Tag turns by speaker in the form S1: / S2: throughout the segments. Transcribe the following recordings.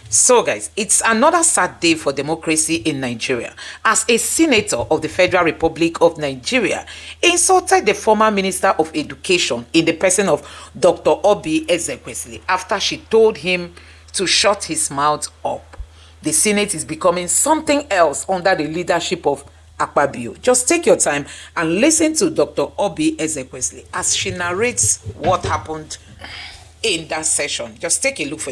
S1: So guys, it's another sad day for democracy in Nigeria as a senator of the Federal Republic of Nigeria insulted the former Minister of Education in the person of Dr. Obi Ezekwesili after she told him to shut his mouth up. The Senate is becoming something else under the leadership of Akpabio. Just take your time and listen to Dr. Obi Ezekwesili as she narrates what happened in that session. Just take a look for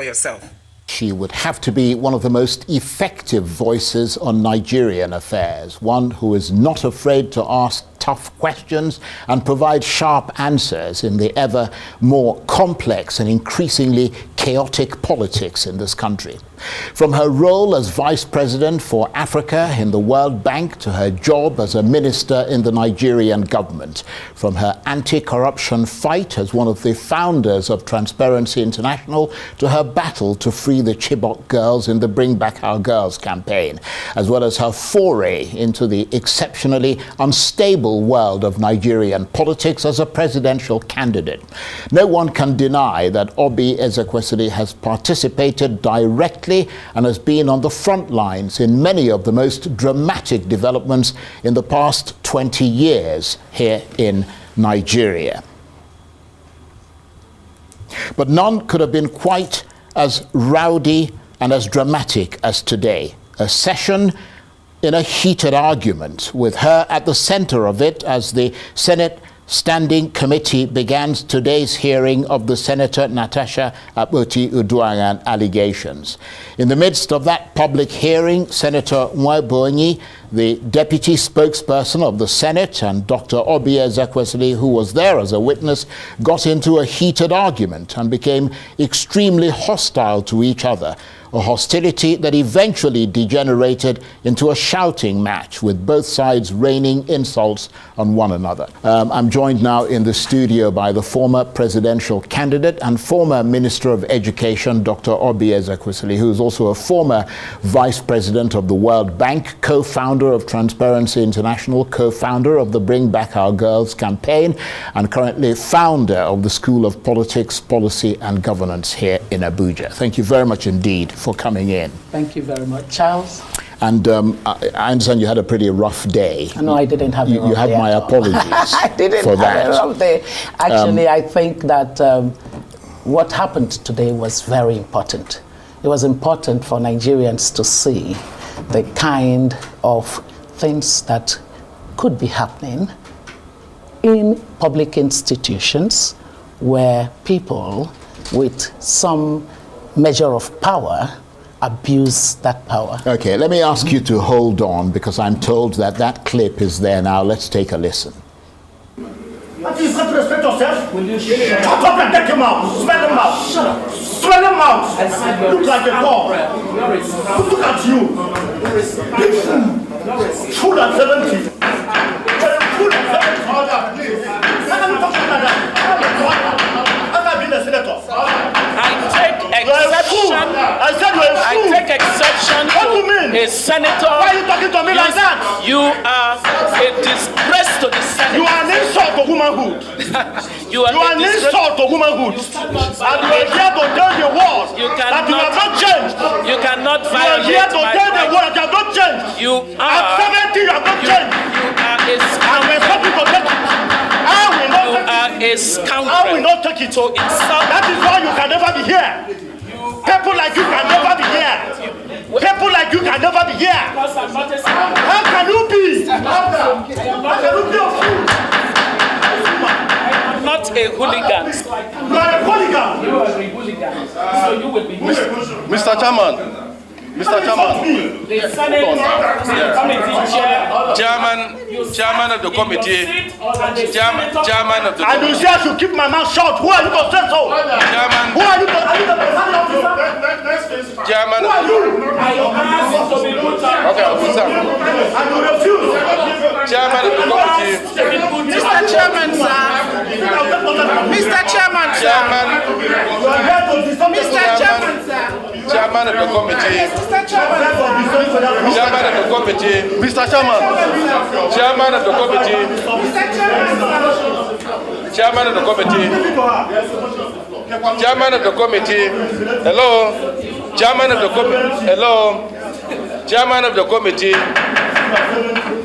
S1: yourself.
S2: She would have to be one of the most effective voices on Nigerian affairs, one who is not afraid to ask tough questions and provide sharp answers in the ever more complex and increasingly chaotic politics in this country. From her role as Vice President for Africa in the World Bank to her job as a minister in the Nigerian government, from her anti-corruption fight as one of the founders of Transparency International to her battle to free the Chibok girls in the Bring Back Our Girls campaign, as well as her foray into the exceptionally unstable world of Nigerian politics as a presidential candidate. No one can deny that Obi Ezekwesili has participated directly and has been on the front lines in many of the most dramatic developments in the past 20 years here in Nigeria. But none could have been quite as rowdy and as dramatic as today. A session in a heated argument, with her at the center of it as the Senate Standing Committee began today's hearing of the Senator Natasha Akpoti-Uduaghan allegations. In the midst of that public hearing, Senator Nwaebonyi, the deputy spokesperson of the Senate, and Dr. Obi Ezekwesili, who was there as a witness, got into a heated argument and became extremely hostile to each other. A hostility that eventually degenerated into a shouting match, with both sides raining insults on one another. I'm joined now in the studio by the former presidential candidate and former Minister of Education, Dr. Obi Ezekwesili, who is also a former Vice President of the World Bank, co-founder of Transparency International, co-founder of the Bring Back Our Girls campaign, and currently founder of the School of Politics, Policy and Governance here in Abuja. Thank you very much indeed for coming in.
S3: Thank you very much, Charles.
S2: And I understand you had a pretty rough day.
S3: No, I didn't have a rough day.
S2: You have my apologies
S3: I didn't
S2: for
S3: have
S2: that.
S3: a rough day. Actually, I think that what happened today was very important. It was important for Nigerians to see the kind of things that could be happening in public institutions where people with some measure of power abuse that power.
S2: Okay, let me ask you to hold on, because I'm told that that clip is there now. Let's take a listen.
S4: What is that? Respect yourself? Will you shut up and get him out? Smell him out. Shut up. Smell him out. Look like a dog. Look at you. Fool at 70. Fool at 70. Order, please. How can you talk like that? I've been a senator.
S5: I take exception to a senator.
S4: Why are you talking to me like that?
S5: You are a disgrace to the Senate.
S4: You are an insult to womanhood.
S5: You are
S4: an insult to womanhood. And you are here to tell the world that you have not changed.
S5: You cannot violate.
S4: You are here to tell the world that you have not changed.
S5: You are.
S4: At 70, you have not changed.
S5: You are a
S4: scoundrel. And we're talking to take it.
S5: You are a scoundrel.
S4: I will not take it.
S5: So insult.
S4: That is why you can never be here. People like you can never be here. People like you can never be here. How can you be? How can you be a fool?
S5: I am not a hooligan.
S4: You are a hooligan.
S5: You are a hooligan. So you will be.
S6: Mr. Chairman. Mr. Chairman,
S5: the Senate committee
S6: chairman of the committee, chairman of the
S4: and you say I should keep my mouth shut. Who are you to say so?
S6: Chairman.
S4: Who are you to say?
S6: Chairman.
S4: Who are you?
S6: Okay, officer.
S4: And you refuse.
S6: Chairman of the committee.
S5: Mr. Chairman, sir. Mr. Chairman, sir.
S4: Mr.
S5: Chairman, sir.
S6: Chairman of the committee.
S4: Chairman
S6: of the committee. Mr. Chairman. Chairman of the committee. Chairman of the committee. Chairman of the committee. Hello. Chairman of the committee, hello, Chairman of the committee,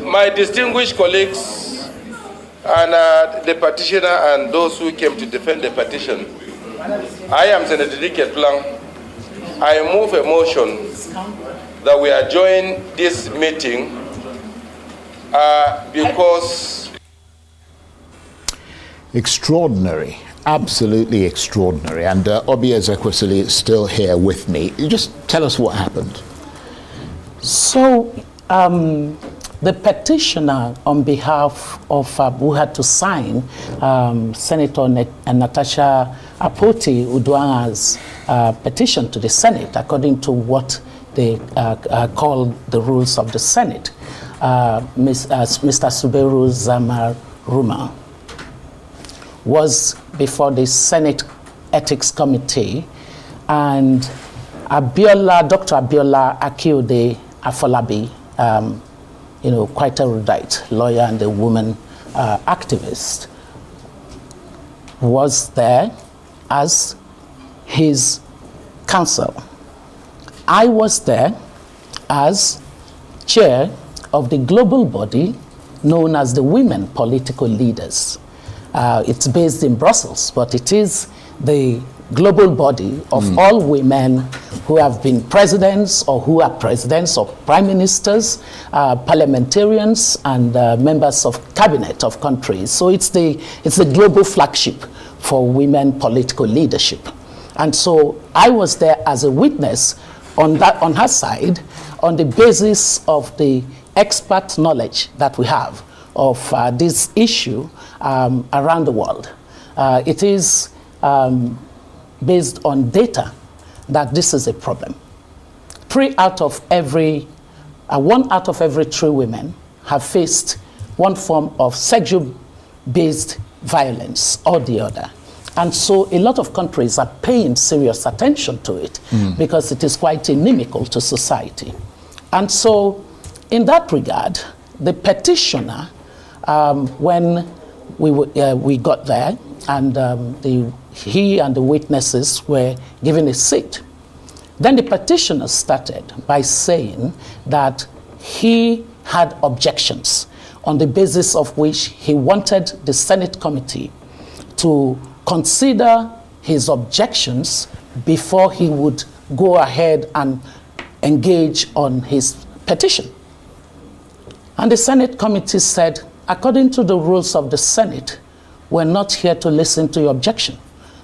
S6: my distinguished colleagues, and the petitioner and those who came to defend the petition. I am Senator Dicket Plan. I move a motion that we adjourn this meeting because...
S2: Extraordinary. Absolutely extraordinary. And Obi Ezekwesili is still here with me. You just tell us what happened.
S3: So, the petitioner on behalf of who had to sign Senator Natasha Akpoti-Uduaghan's petition to the Senate, according to what they call the rules of the Senate, Mr. Suberu Zamaruma, was before the Senate Ethics Committee, and Dr. Abiola Akiode Afolabi, quite a erudite lawyer and a woman activist, was there as his counsel. I was there as chair of the global body known as the Women Political Leaders. It's based in Brussels, but it is the global body of all women who have been presidents or who are presidents or prime ministers, parliamentarians, and members of cabinet of countries. So it's the global flagship for women political leadership. And so I was there as a witness on her side on the basis of the expert knowledge that we have of this issue around the world. It is based on data that this is a problem. 1 out of every 3 women have faced one form of sexual-based violence or the other. And so a lot of countries are paying serious attention to it because it is quite inimical to society. And so in that regard, the petitioner, when we got there, and he and the witnesses were given a seat, then the petitioner started by saying that he had objections on the basis of which he wanted the Senate committee to consider his objections before he would go ahead and engage on his petition. And the Senate committee said, according to the rules of the Senate, we're not here to listen to your objection.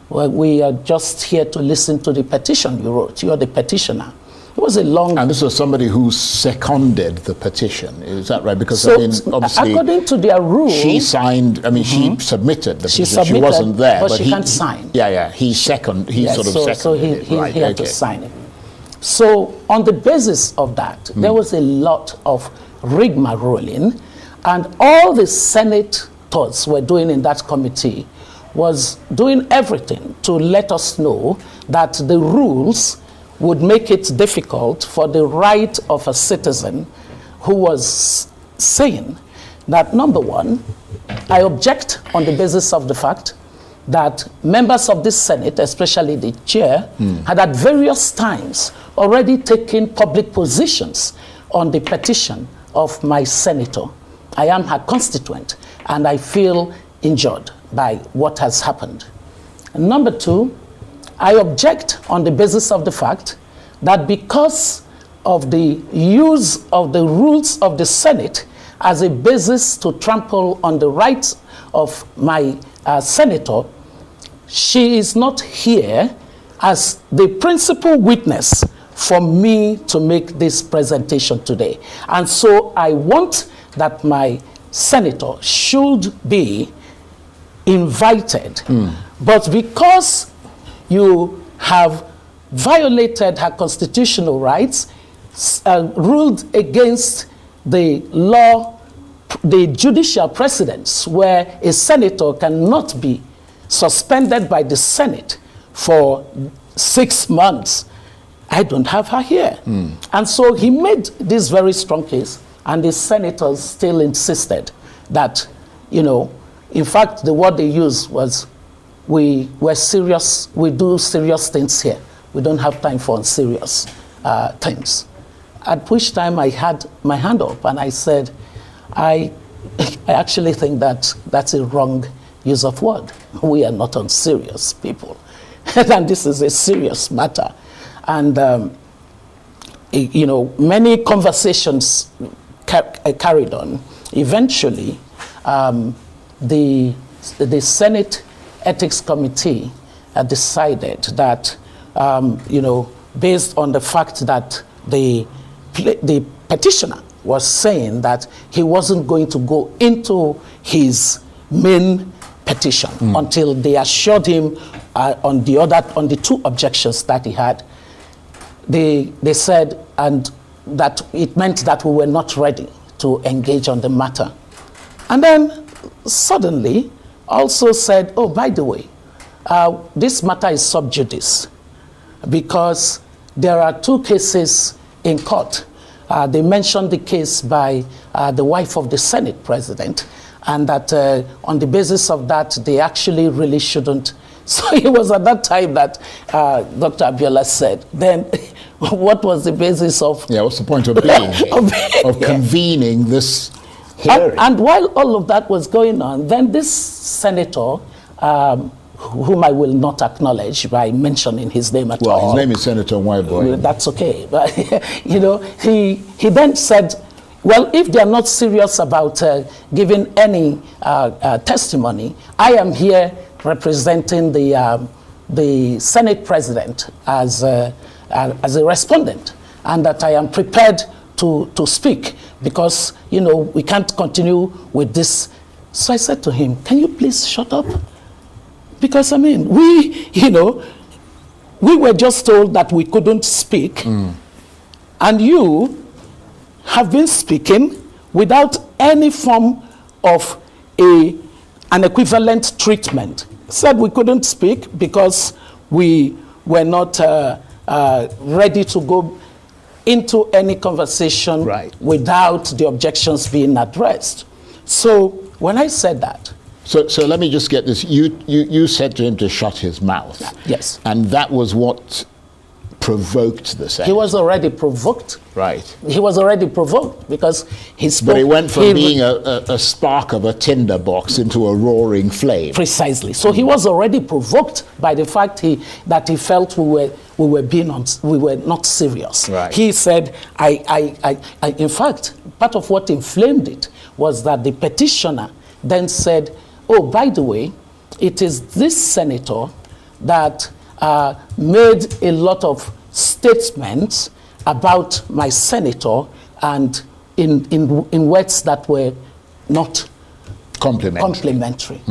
S3: We are just here to listen to the petition you wrote. You are the petitioner. It was a long...
S2: And this was somebody who seconded the petition. Is that right? Because,
S3: so,
S2: I mean, obviously...
S3: according to their rules...
S2: She signed... I mean, she submitted the petition. She wasn't there.
S3: But she can't sign.
S2: Yeah. He seconded it.
S3: So he had to sign it. So on the basis of that, there was a lot of rigmarole, and all the senators were doing in that committee was doing everything to let us know that the rules would make it difficult for the right of a citizen who was saying that, number one, I object on the basis of the fact that members of this Senate, especially the chair, had at various times already taken public positions on the petition of my senator. I am her constituent, and I feel injured by what has happened. And number two, I object on the basis of the fact that because of the use of the rules of the Senate as a basis to trample on the rights of my senator, she is not here as the principal witness for me to make this presentation today. And so I want that my senator should be invited. But because you have violated her constitutional rights, ruled against the law, the judicial precedents where a senator cannot be suspended by the Senate for 6 months, I don't have her here. And so he made this very strong case, and the senators still insisted that, in fact, the word they used was, we were serious, we do serious things here. we don't have time for unserious things. At which time I had my hand up and I said, I actually think that that's a wrong use of word. We are not unserious people. And this is a serious matter. And, you know, many conversations carried on. Eventually, the Senate Ethics Committee decided that, you know, based on the fact that the petitioner was saying that he wasn't going to go into his main petition until they assured him on the two objections that he had. They said, and that it meant that we were not ready to engage on the matter. And then suddenly also said, oh, by the way, this matter is sub judice because there are two cases in court. They mentioned the case by the wife of the Senate president, and that on the basis of that, they actually really shouldn't. So it was at that time that Dr. Abiola said, then what was the basis of...
S2: Yeah, what's the point of being here, of convening this hearing?
S3: And while all of that was going on, then this senator, whom I will not acknowledge by mentioning his name at all.
S2: Well, his name is Senator Nwaebonyi.
S3: That's okay. But, you know, he then said, well, if they are not serious about giving any testimony, I am here representing the Senate president as a respondent, and that I am prepared to speak because, you know, we can't continue with this. So I said to him, can you please shut up? Because, I mean, we were just told that we couldn't speak, and you have been speaking without any form of an equivalent treatment. Said we couldn't speak because we were not ready to go into any conversation without the objections being addressed. So when I said that,
S2: So let me just get this. You said to him to shut his mouth.
S3: Yes.
S2: And that was what provoked the Senate.
S3: He was already provoked.
S2: Right.
S3: He was already provoked because he spoke.
S2: But it went from being a spark of a tinder box into a roaring flame.
S3: Precisely. So he was already provoked by the fact that he felt we were not serious.
S2: Right.
S3: He said, in fact, part of what inflamed it was that the petitioner then said, oh, by the way, it is this senator that made a lot of statements about my senator and in words that were not complimentary.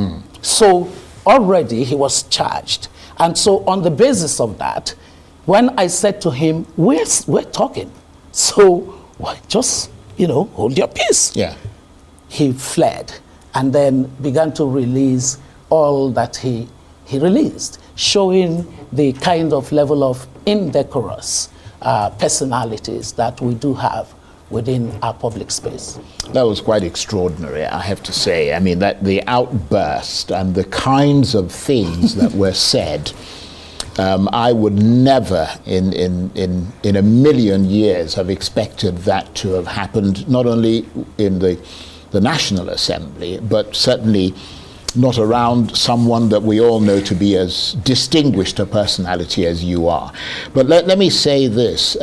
S3: So already he was charged. And so on the basis of that, when I said to him, we're talking, so just, hold your peace.
S2: Yeah.
S3: He fled and then began to release all that he released, showing the kind of level of indecorous personalities that we do have within our public space.
S2: That was quite extraordinary, I have to say. I mean, that the outburst and the kinds of things that were said, I would never in a million years have expected that to have happened, not only in the National Assembly, but certainly not around someone that we all know to be as distinguished a personality as you are. But let me say this.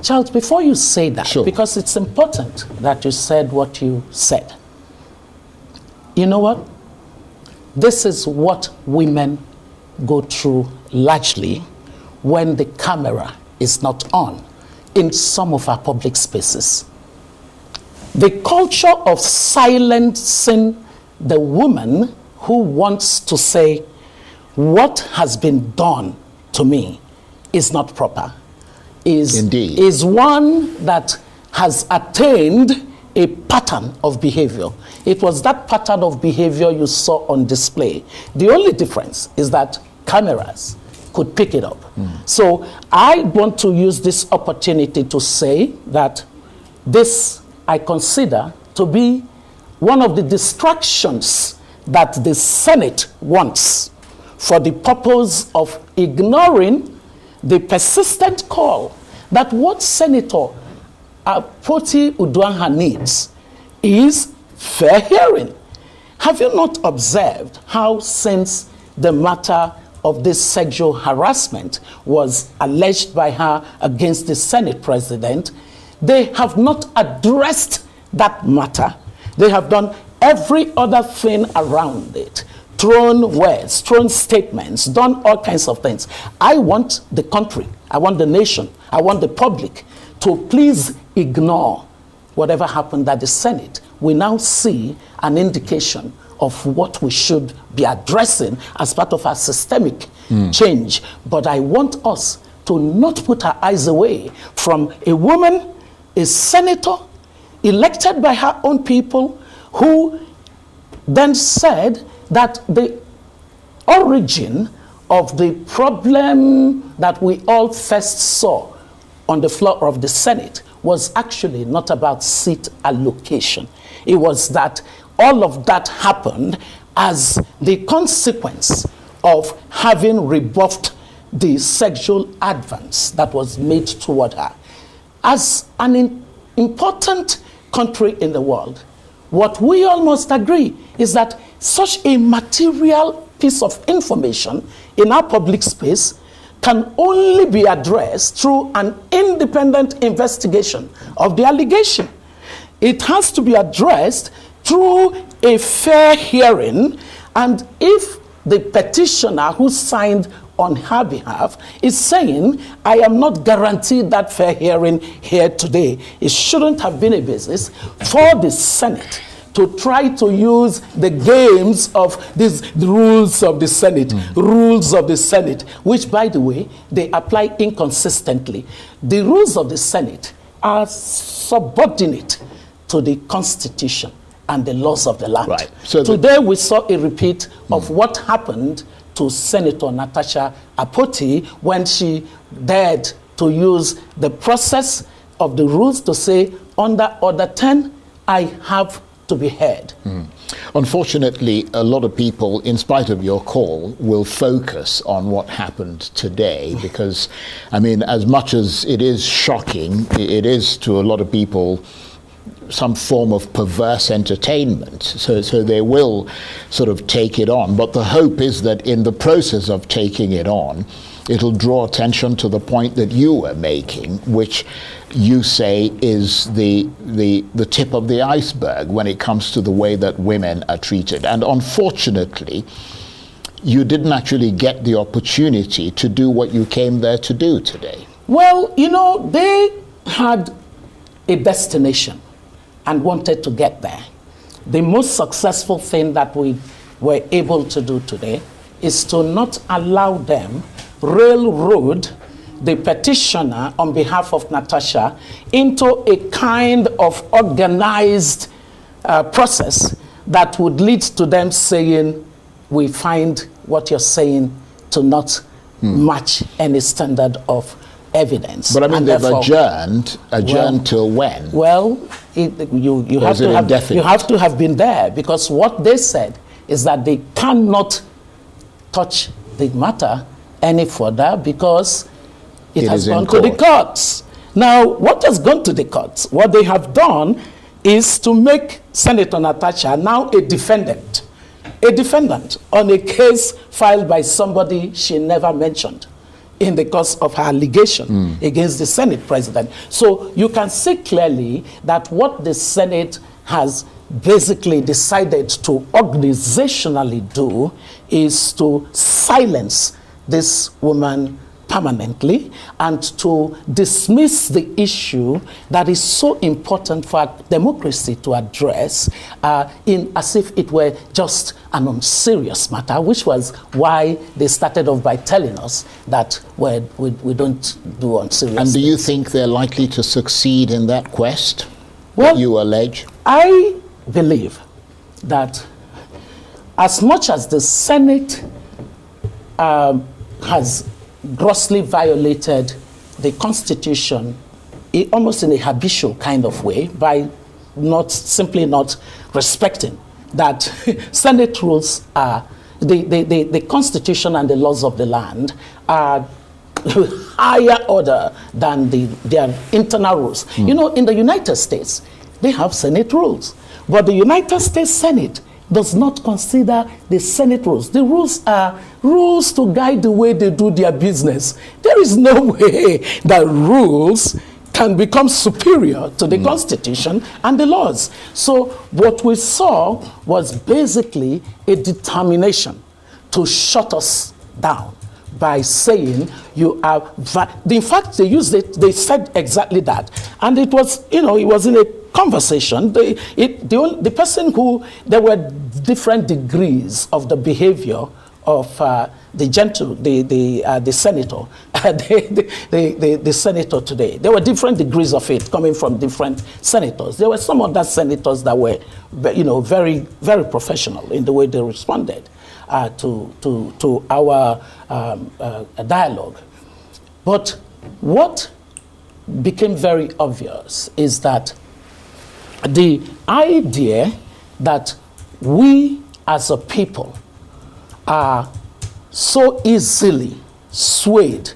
S3: Charles, before you say that,
S2: sure,
S3: because it's important that you said what you said. You know what? This is what women go through largely when the camera is not on in some of our public spaces. The culture of silencing the woman who wants to say, what has been done to me is not proper, is one that has attained a pattern of behavior. It was that pattern of behavior you saw on display. The only difference is that cameras could pick it up. So I want to use this opportunity to say that this I consider to be one of the distractions that the Senate wants for the purpose of ignoring the persistent call that what Senator Poti Uduaghan needs is fair hearing. Have you not observed how since the matter of this sexual harassment was alleged by her against the Senate president, they have not addressed that matter? They have done every other thing around it, thrown words, thrown statements, done all kinds of things. I want the country, I want the nation, I want the public to please ignore whatever happened at the Senate. We now see an indication of what we should be addressing as part of our systemic change. But I want us to not put our eyes away from a woman, a senator, elected by her own people, who then said that the origin of the problem that we all first saw on the floor of the Senate was actually not about seat allocation. It was that all of that happened as the consequence of having rebuffed the sexual advance that was made toward her. As an important country in the world, what we all must agree is that such a material piece of information in our public space can only be addressed through an independent investigation of the allegation. It has to be addressed through a fair hearing, and if the petitioner who signed on her behalf is saying, I am not guaranteed that fair hearing here today, it shouldn't have been a basis for the Senate to try to use the games of the rules of the Senate, rules of the Senate, which, by the way, they apply inconsistently. The rules of the Senate are subordinate to the Constitution and the laws of the land.
S2: Right. So
S3: today we saw a repeat of what happened to Senator Natasha Apoti when she dared to use the process of the rules to say, under Order 10, I have to be heard.
S2: Unfortunately, a lot of people, in spite of your call, will focus on what happened today because, I mean, as much as it is shocking, it is to a lot of people some form of perverse entertainment. So they will sort of take it on. But the hope is that in the process of taking it on, it'll draw attention to the point that you were making, which you say is the tip of the iceberg when it comes to the way that women are treated. And unfortunately, you didn't actually get the opportunity to do what you came there to do today.
S3: Well, you know, they had a destination and wanted to get there. The most successful thing that we were able to do today is to not allow them railroad the petitioner on behalf of Natasha into a kind of organized process that would lead to them saying, we find what you're saying to not match any standard of evidence.
S2: But I mean, they've adjourned till when?
S3: Well, you have to have been there, because what they said is that they cannot touch the matter any further because it has gone to the courts. Now, what has gone to the courts? What they have done is to make Senator Natasha now a defendant on a case filed by somebody she never mentioned in the course of her allegation against the Senate president. So you can see clearly that what the Senate has basically decided to organizationally do is to silence this woman permanently and to dismiss the issue that is so important for our democracy to address in as if it were just an unserious matter, which was why they started off by telling us that we don't do unserious
S2: And do
S3: things.
S2: you think they're likely to succeed in that quest
S3: Well,
S2: that you allege?
S3: I believe that as much as the Senate has grossly violated the Constitution, almost in a habitual kind of way, by simply not respecting that Senate rules are, the Constitution and the laws of the land are higher order than their internal rules. You know, in the United States, they have Senate rules. But the United States Senate does not consider the Senate rules. The rules are rules to guide the way they do their business. There is no way that rules can become superior to the Constitution and the laws. So what we saw was basically a determination to shut us down by saying you are, in fact, they used it, they said exactly that. And it was, you know, it was in a conversation. The person who, there were different degrees of the behavior of the senator, the senator today. There were different degrees of it coming from different senators. There were some other senators that were, you know, very, very professional in the way they responded to our dialogue. But what became very obvious is that the idea that we as a people are so easily swayed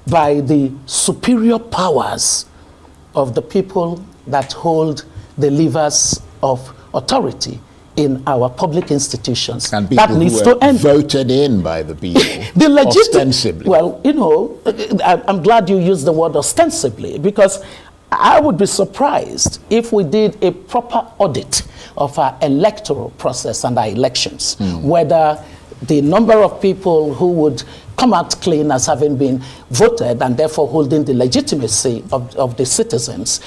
S3: by the superior powers of the people that hold the levers of authority in our public institutions.
S2: And people
S3: that needs
S2: who
S3: to
S2: were
S3: end.
S2: voted in by the people,
S3: The
S2: ostensibly.
S3: Well, you know, I'm glad you used the word ostensibly, because I would be surprised if we did a proper audit of our electoral process and our elections, whether the number of people who would come out clean as having been voted and therefore holding the legitimacy of the citizens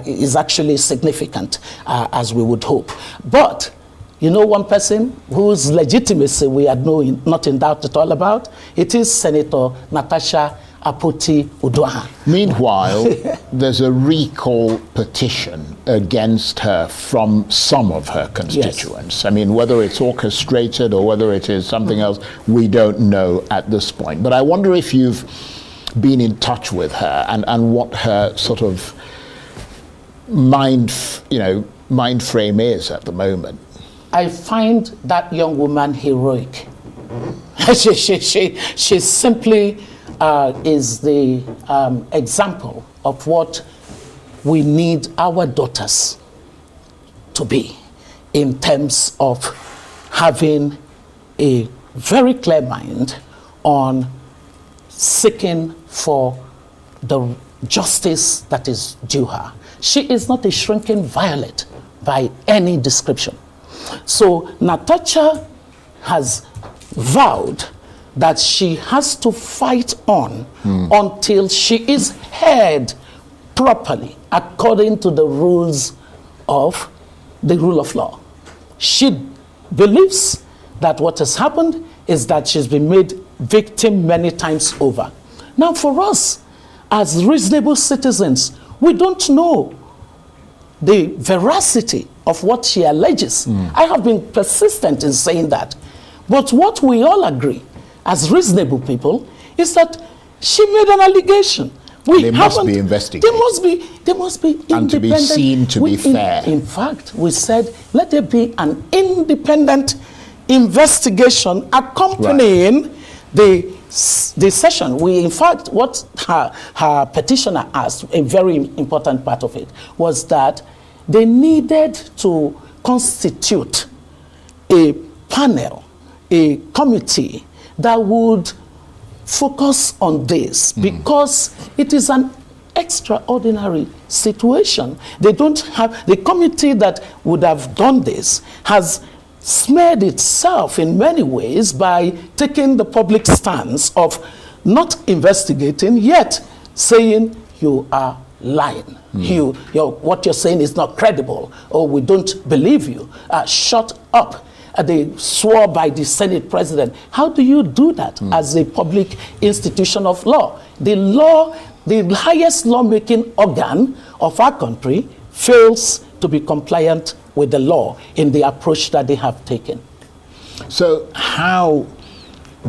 S3: is actually significant, as we would hope. But you know one person whose legitimacy we are not in doubt at all about? It is Senator Natasha Akpabio-Led.
S2: Meanwhile, there's a recall petition against her from some of her constituents. Yes. I mean, whether it's orchestrated or whether it is something else, we don't know at this point. But I wonder if you've been in touch with her and what her sort of mind frame is at the moment.
S3: I find that young woman heroic. She simply is the example of what we need our daughters to be in terms of having a very clear mind on seeking for the justice that is due her. She is not a shrinking violet by any description. So Natasha has vowed that she has to fight on until she is heard properly according to the rules of the rule of law. She believes that what has happened is that she's been made victim many times over. Now for us, as reasonable citizens, we don't know the veracity of what she alleges. I have been persistent in saying that. But what we all agree as reasonable people is that she made an allegation.
S2: They must be investigated.
S3: They must be independent.
S2: And to be seen to be fair.
S3: In fact, we said, let there be an independent investigation accompanying the session. In fact, what her petitioner asked, a very important part of it, was that they needed to constitute a panel, a committee that would focus on this because it is an extraordinary situation. They don't have, the committee that would have done this has smeared itself in many ways by taking the public stance of not investigating, yet saying you are lying. What you're saying is not credible, or we don't believe you. Shut up. They swore by the Senate president. How do you do that as a public institution of law? The highest lawmaking organ of our country fails to be compliant with the law in the approach that they have taken.
S2: So how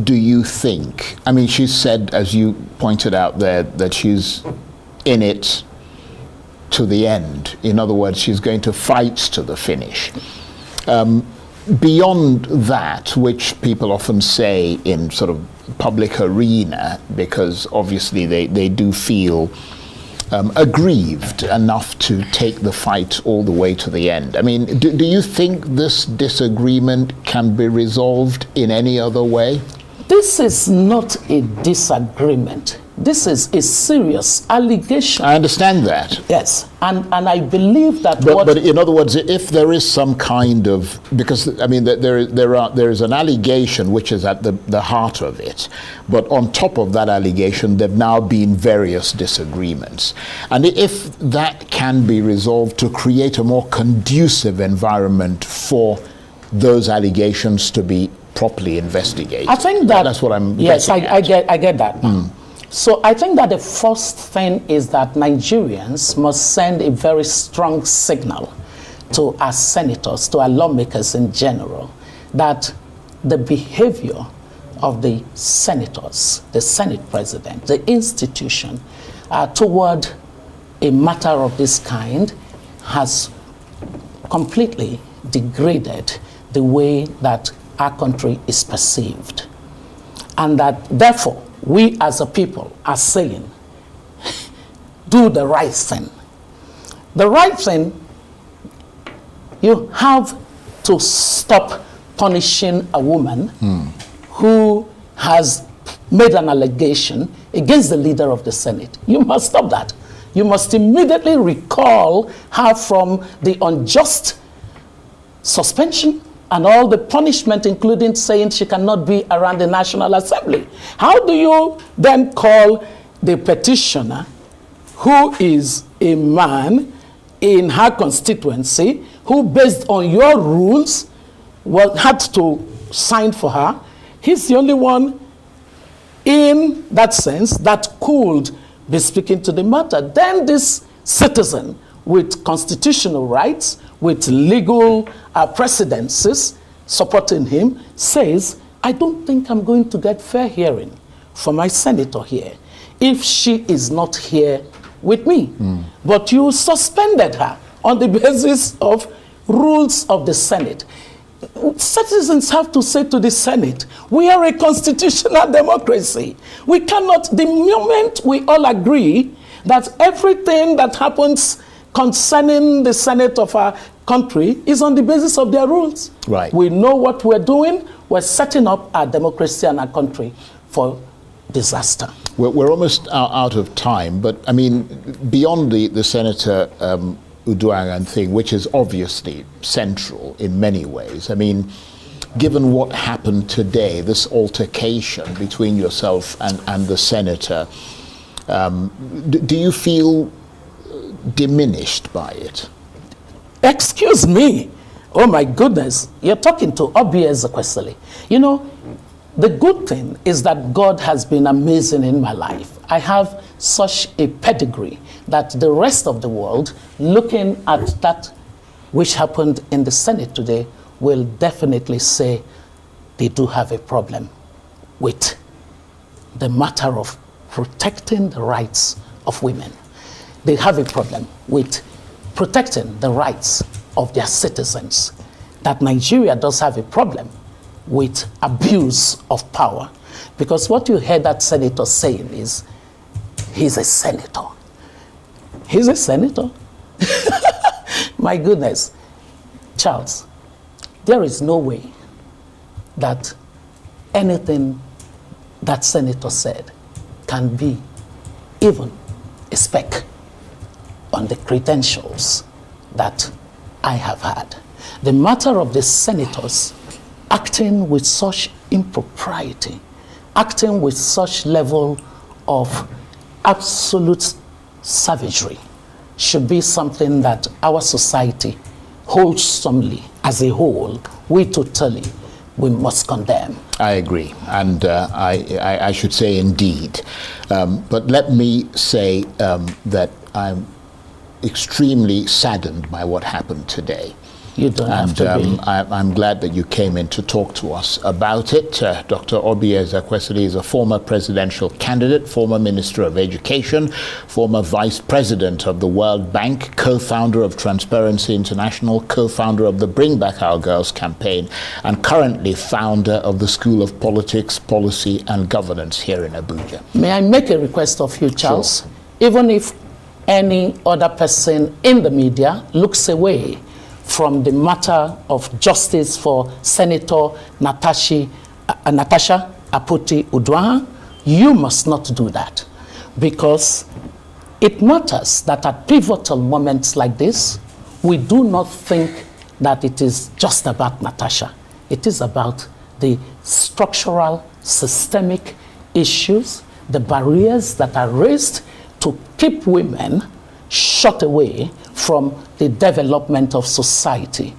S2: do you think, I mean, she said, as you pointed out there, that she's in it to the end. In other words, she's going to fight to the finish. beyond that, which people often say in sort of public arena, because obviously they do feel aggrieved enough to take the fight all the way to the end. I mean, do you think this disagreement can be resolved in any other way?
S3: This is not a disagreement. This is a serious allegation.
S2: I understand that.
S3: Yes, and I believe that.
S2: But in other words, if there is some kind of, because I mean there is an allegation which is at the heart of it, but on top of that allegation, there've now been various disagreements, and if that can be resolved to create a more conducive environment for those allegations to be properly investigated,
S3: I think that's
S2: what I'm.
S3: Yes, I get that. So I think that the first thing is that Nigerians must send a very strong signal to our senators, to our lawmakers in general, that the behavior of the senators, the Senate President, the institution, toward a matter of this kind has completely degraded the way that our country is perceived. And that therefore, we as a people are saying, do the right thing. The right thing, you have to stop punishing a woman who has made an allegation against the leader of the Senate. You must stop that. You must immediately recall her from the unjust suspension and all the punishment, including saying she cannot be around the National Assembly. How do you then call the petitioner, who is a man in her constituency, who based on your rules had to sign for her? He's the only one in that sense that could be speaking to the matter. Then this citizen with constitutional rights, with legal precedences supporting him, says, I don't think I'm going to get fair hearing for my senator here if she is not here with me. But you suspended her on the basis of rules of the Senate. Citizens have to say to the Senate, we are a constitutional democracy. We cannot, the moment we all agree that everything that happens concerning the Senate of our country is on the basis of their rules.
S2: Right.
S3: We know what we're doing. We're setting up our democracy and our country for disaster.
S2: We're almost out of time, but I mean, beyond the Senator Uduaghan thing, which is obviously central in many ways, I mean, given what happened today, this altercation between yourself and the senator, do you feel diminished by it?
S3: Excuse me. Oh my goodness. You're talking to Obi Ezekwesili. You know, the good thing is that God has been amazing in my life. I have such a pedigree that the rest of the world, looking at that which happened in the Senate today, will definitely say they do have a problem with the matter of protecting the rights of women. They have a problem with protecting the rights of their citizens. That Nigeria does have a problem with abuse of power. Because what you heard that senator saying is, he's a senator. He's a senator. My goodness. Charles, there is no way that anything that senator said can be even a speck on the credentials that I have had. The matter of the senators acting with such impropriety, acting with such level of absolute savagery, should be something that our society wholesomely, as a whole, we must condemn.
S2: I agree, and I should say indeed. But let me say that I'm extremely saddened by what happened today.
S3: You don't have to be.
S2: I'm glad that you came in to talk to us about it. Dr. Obi Ezekwesili is a former presidential candidate, former Minister of Education, former Vice President of the World Bank, co-founder of Transparency International, co-founder of the Bring Back Our Girls campaign, and currently founder of the School of Politics, Policy and Governance here in Abuja.
S3: May I make a request of you, Charles?
S2: Sure.
S3: Even if any other person in the media looks away from the matter of justice for Senator Natasha Akpoti-Uduaghan, you must not do that, because it matters that at pivotal moments like this, we do not think that it is just about Natasha. It is about the structural, systemic issues, the barriers that are raised to keep women shut away from the development of society.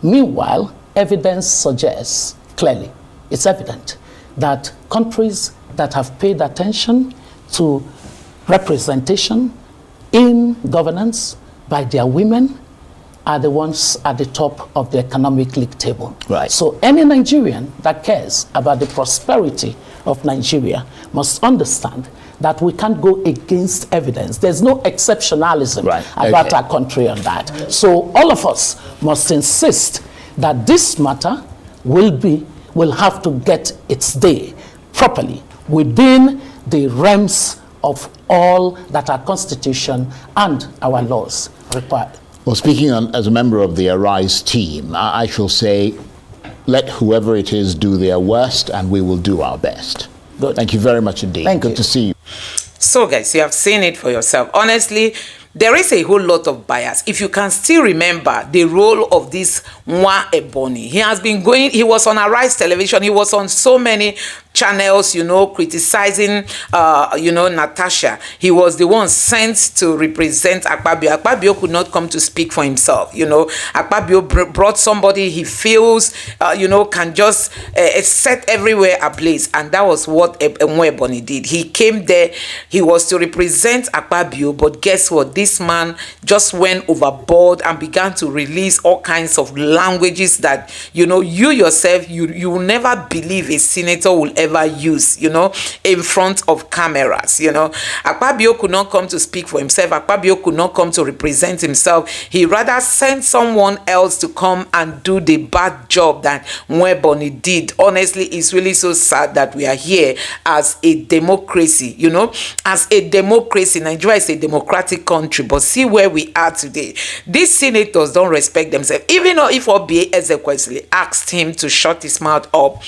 S3: Meanwhile, evidence suggests clearly, it's evident, that countries that have paid attention to representation in governance by their women are the ones at the top of the economic league table.
S2: Right.
S3: So any Nigerian that cares about the prosperity of Nigeria must understand that we can't go against evidence. There's no exceptionalism about our country on that. So all of us must insist that this matter will have to get its day properly within the realms of all that our Constitution and our laws require.
S2: Well, speaking as a member of the Arise team, I shall say, let whoever it is do their worst, and we will do our best.
S3: Good.
S2: Thank you very much indeed.
S3: Thank you.
S2: Good to see you.
S1: So guys, you have seen it for yourself. Honestly, there is a whole lot of bias. If you can still remember the role of this Nwaebonyi, he has been going, he was on Arise Television, he was on so many channels, you know, criticizing, you know, Natasha. He was the one sent to represent Akpabio. Akpabio could not come to speak for himself, you know. Akpabio brought somebody he feels, you know, can just set everywhere ablaze. And that was what Nwaebonyi did. He came there, he was to represent Akpabio, but guess what? This man just went overboard and began to release all kinds of languages that, you know, you yourself, you will never believe a senator will ever use, you know, in front of cameras. You know, Akpabio could not come to speak for himself. Akpabio could not come to represent himself. He rather sent someone else to come and do the bad job that Nwaebonyi did. Honestly, it's really so sad that we are here as a democracy, you know, as a democracy. Nigeria is a democratic country, but see where we are today. These senators don't respect themselves. Even though if Obi Ezekwesili asked him to shut his mouth up,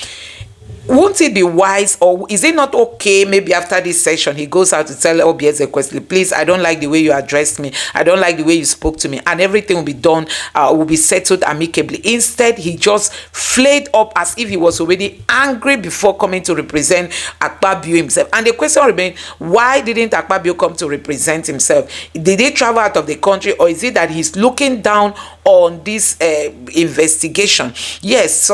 S1: won't it be wise, or is it not okay, maybe after this session he goes out to tell Obi Ezekwesili, please, I don't like the way you addressed me, I don't like the way you spoke to me, and everything will be done, will be settled amicably. Instead, he just flared up as if he was already angry before coming to represent Akpabio himself. And the question remains, why didn't Akpabio come to represent himself? Did he travel out of the country, or is it that he's looking down on this investigation? Yes,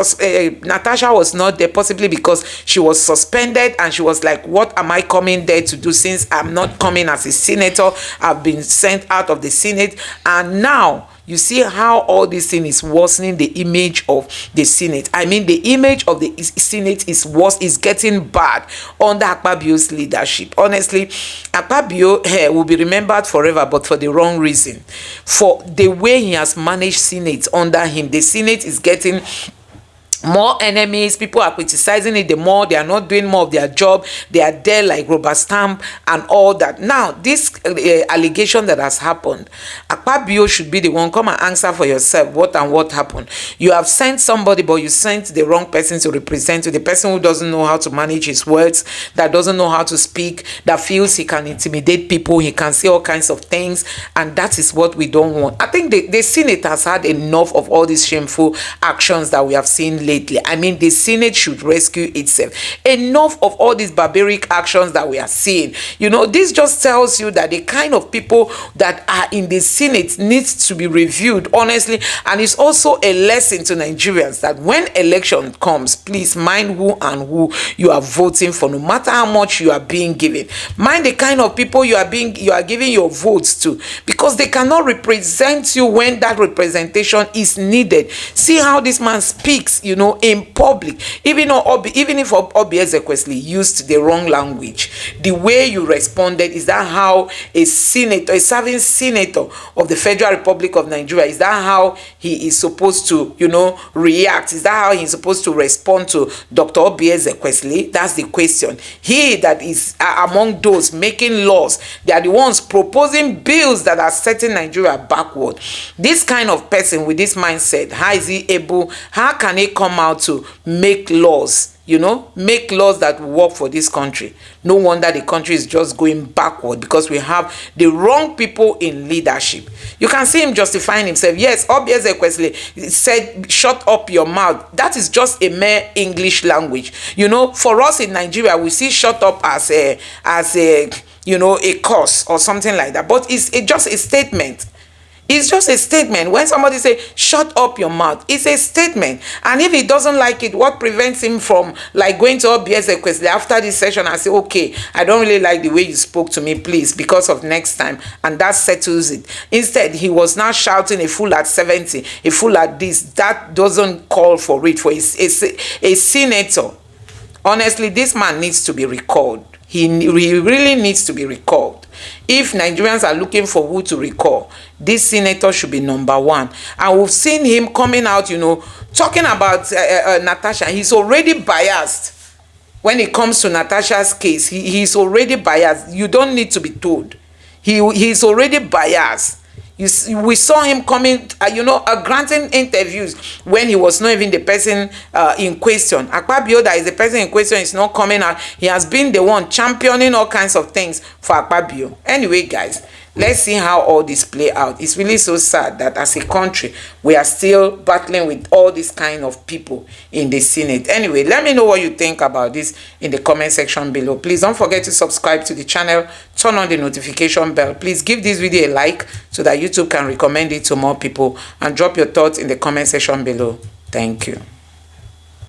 S1: Natasha was not there, possibly because she was suspended, and she was like, what am I coming there to do, since I'm not coming as a senator? I've been sent out of the Senate. And now you see how all this thing is worsening the image of the Senate. I mean, the image of the Senate is worse, is getting bad under Akpabio's leadership. Honestly, Akpabio will be remembered forever, but for the wrong reason. For the way he has managed Senate under him, the Senate is getting more enemies. People are criticizing it the more. They are not doing more of their job. They are there like rubber stamp and all that. Now, this allegation that has happened, Akpabio should be the one. Come and answer for yourself. What happened? You have sent somebody, but you sent the wrong person to represent you. The person who doesn't know how to manage his words, that doesn't know how to speak, that feels he can intimidate people, he can say all kinds of things, and that is what we don't want. I think the Senate has had enough of all these shameful actions that we have seen lately. I mean, the Senate should rescue itself. Enough of all these barbaric actions that we are seeing. You know, this just tells you that the kind of people that are in the Senate needs to be reviewed honestly, and it's also a lesson to Nigerians that when election comes, please mind who and who you are voting for, no matter how much you are being given. Mind the kind of people you are giving your votes to, because they cannot represent you when that representation is needed. See how this man speaks, you know, in public. Even if Obi Ezekwesili used the wrong language, the way you responded, is that how a senator, a serving senator of the Federal Republic of Nigeria, is that how he is supposed to, you know, react? Is that how he's supposed to respond to Dr. Obi Ezekwesili? That's the question. He that is among those making laws, they are the ones proposing bills that are setting Nigeria backward. This kind of person with this mindset, how is he able, how can he come out to make laws, you know, make laws that will work for this country? No wonder the country is just going backward, because we have the wrong people in leadership. You can see him justifying himself. Yes, Obi Ezekwesili said, shut up your mouth. That is just a mere English language. You know, for us in Nigeria, we see shut up as a you know, a curse or something like that. But it's just a statement. It's just a statement. When somebody say, shut up your mouth, it's a statement. And if he doesn't like it, what prevents him from like going to Obi Ezekwesili after this session and say, okay, I don't really like the way you spoke to me, please, because of next time. And that settles it. Instead, he was now shouting a fool at 70, a fool at this. That doesn't call for it for a senator. Honestly, this man needs to be recalled. He really needs to be recalled. If Nigerians are looking for who to recall, this senator should be number one. And we've seen him coming out, you know, talking about Natasha. He's already biased. When it comes to Natasha's case, he's already biased. You don't need to be told. He's already biased. We saw him coming, you know, granting interviews when he was not even the person in question. Akpabio, that is the person in question, is not coming out. He has been the one championing all kinds of things for Akpabio. Anyway, guys, let's see how all this play out. It's really so sad that as a country, we are still battling with all these kind of people in the Senate. Anyway, let me know what you think about this in the comment section below. Please don't forget to subscribe to the channel, turn on the notification bell. Please give this video a like so that YouTube can recommend it to more people, and drop your thoughts in the comment section below. Thank you.